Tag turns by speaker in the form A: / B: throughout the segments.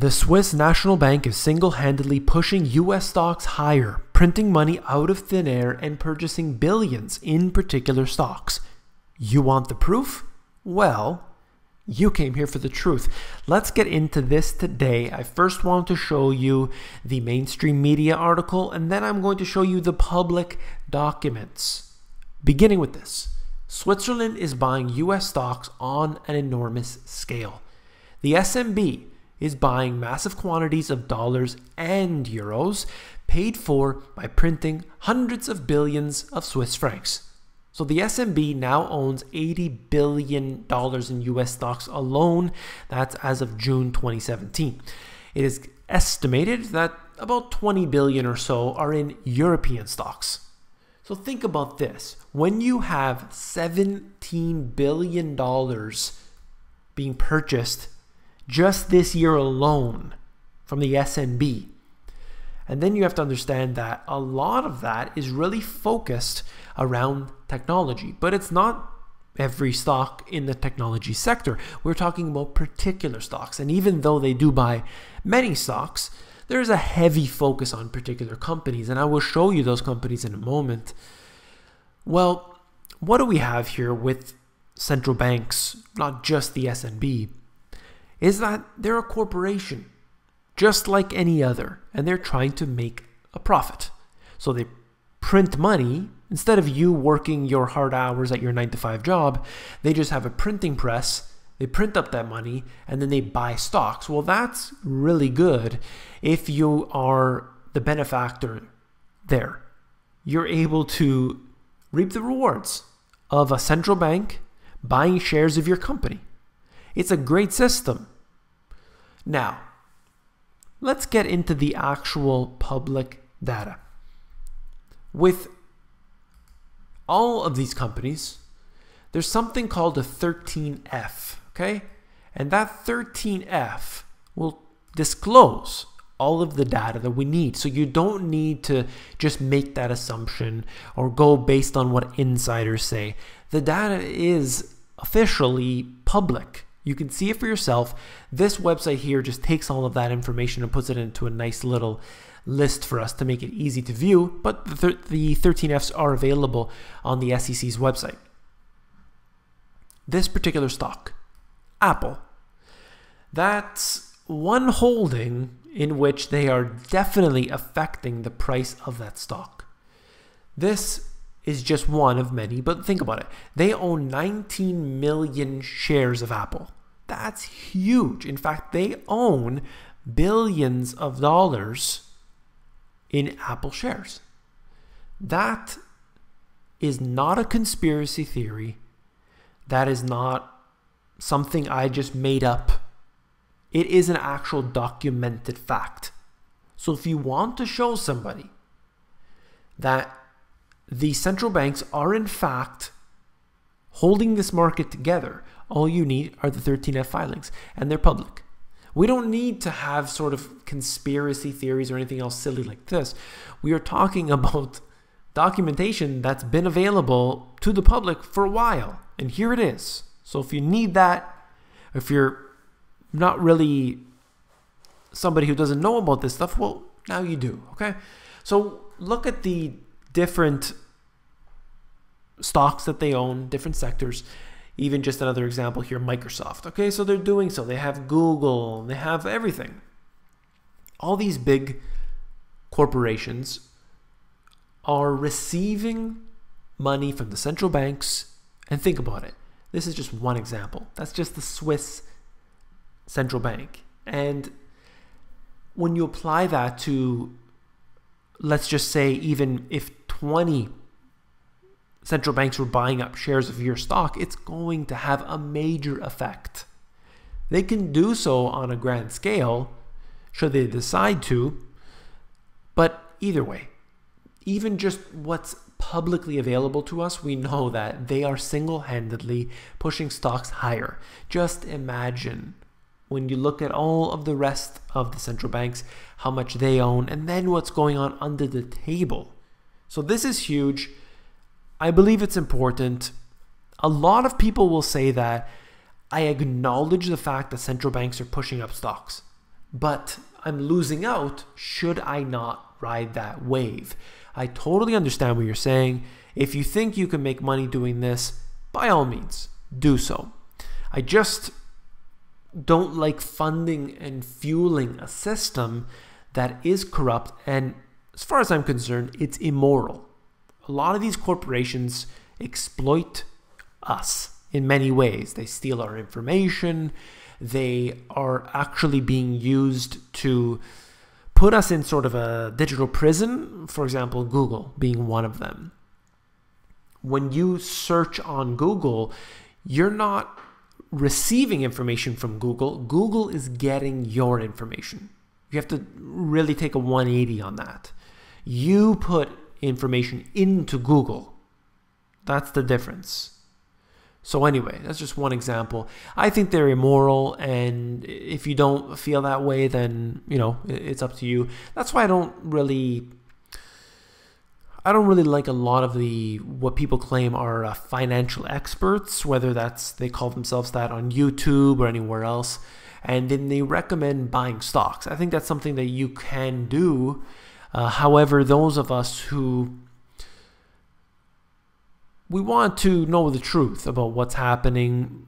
A: The Swiss National Bank is single-handedly pushing U.S. stocks higher, printing money out of thin air and purchasing billions in particular stocks. You want the proof? Well, you came here for the truth. Let's get into this today. I first want to show you the mainstream media article, and then I'm going to show you the public documents. Beginning with this, Switzerland is buying U.S. stocks on an enormous scale. The SNB is buying massive quantities of dollars and euros paid for by printing hundreds of billions of Swiss francs. So the SNB now owns $80 billion in US stocks alone. That's as of June 2017. It is estimated that about 20 billion or so are in European stocks. So think about this. When you have $17 billion being purchased just this year alone from the SNB, and then you have to understand that a lot of that is really focused around technology, but it's not every stock in the technology sector. We're talking about particular stocks, and even though they do buy many stocks, there's a heavy focus on particular companies, and I will show you those companies in a moment. Well, what do we have here with central banks, not just the SNB, is that they're a corporation, just like any other, and they're trying to make a profit. So they print money. Instead of you working your hard hours at your 9-to-5 job, they just have a printing press, they print up that money, and then they buy stocks. Well, that's really good if you are the benefactor there. You're able to reap the rewards of a central bank buying shares of your company. It's a great system. Now, let's get into the actual public data. With all of these companies, there's something called a 13F, okay? And that 13F will disclose all of the data that we need. So you don't need to just make that assumption or go based on what insiders say. The data is officially public. You can see it for yourself. This website here just takes all of that information and puts it into a nice little list for us to make it easy to view, but the 13Fs are available on the SEC's website. This particular stock, Apple, that's one holding in which they are definitely affecting the price of that stock. This is just one of many, but think about it. They own 19 million shares of Apple. That's huge. In fact, they own billions of dollars in Apple shares. That is not a conspiracy theory. That is not something I just made up. It is an actual documented fact. So if you want to show somebody that the central banks are in fact holding this market together, all you need are the 13F filings, and they're public. We don't need to have sort of conspiracy theories or anything else silly like this. We are talking about documentation that's been available to the public for a while, and here it is. So if you need that, if you're not really somebody who doesn't know about this stuff, well, now you do, okay? So look at the different stocks that they own, different sectors. Even just another example here, Microsoft. Okay, so they're doing so. They have Google, they have everything. All these big corporations are receiving money from the central banks. And think about it. This is just one example. That's just the Swiss central bank. And when you apply that to, let's just say, even if 20 central banks were buying up shares of your stock, it's going to have a major effect. They can do so on a grand scale, should they decide to, but either way, even just what's publicly available to us, we know that they are single-handedly pushing stocks higher. Just imagine when you look at all of the rest of the central banks, how much they own, and then what's going on under the table. So this is huge. I believe it's important. A lot of people will say that I acknowledge the fact that central banks are pushing up stocks. but I'm losing out should I not ride that wave. I totally understand what you're saying. If you think you can make money doing this, by all means, do so. I just don't like funding and fueling a system that is corrupt, and as far as I'm concerned, it's immoral. A lot of these corporations exploit us in many ways. They steal our information. They are actually being used to put us in sort of a digital prison, for example, Google being one of them. When you search on Google, you're not receiving information from Google. Google is getting your information. You have to really take a 180 on that. You put information into Google. That's the difference. So anyway, that's just one example. I think they're immoral, and if you don't feel that way, then, you know, it's up to you. That's why I don't really like a lot of what people claim are financial experts, whether they call themselves that on YouTube or anywhere else, and then they recommend buying stocks. I think that's something that you can do. However, those of us who we want to know the truth about what's happening,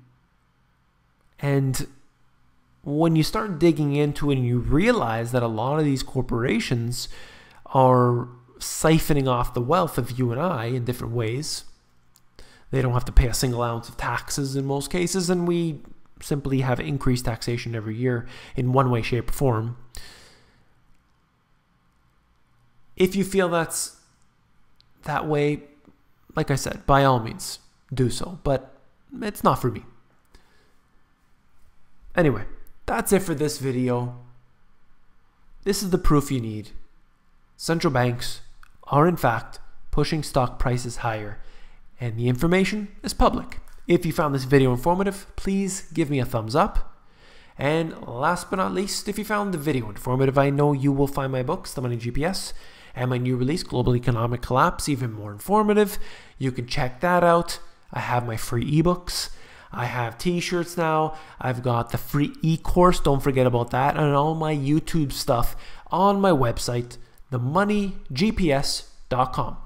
A: and when you start digging into it and you realize that a lot of these corporations are siphoning off the wealth of you and I in different ways. They don't have to pay a single ounce of taxes in most cases, and we simply have increased taxation every year in one way, shape, or form. If you feel that's that way, like I said, by all means, do so. But it's not for me. Anyway, that's it for this video. This is the proof you need. Central banks are in fact pushing stock prices higher, and the information is public. If you found this video informative, please give me a thumbs up. And last but not least, if you found the video informative, I know you will find my books, The Money GPS, and my new release, Global Economic Collapse, even more informative. You can check that out. I have my free ebooks. I have t-shirts now. I've got the free eCOURSE, don't forget about that, and all my YouTube stuff on my website, themoneygps.com.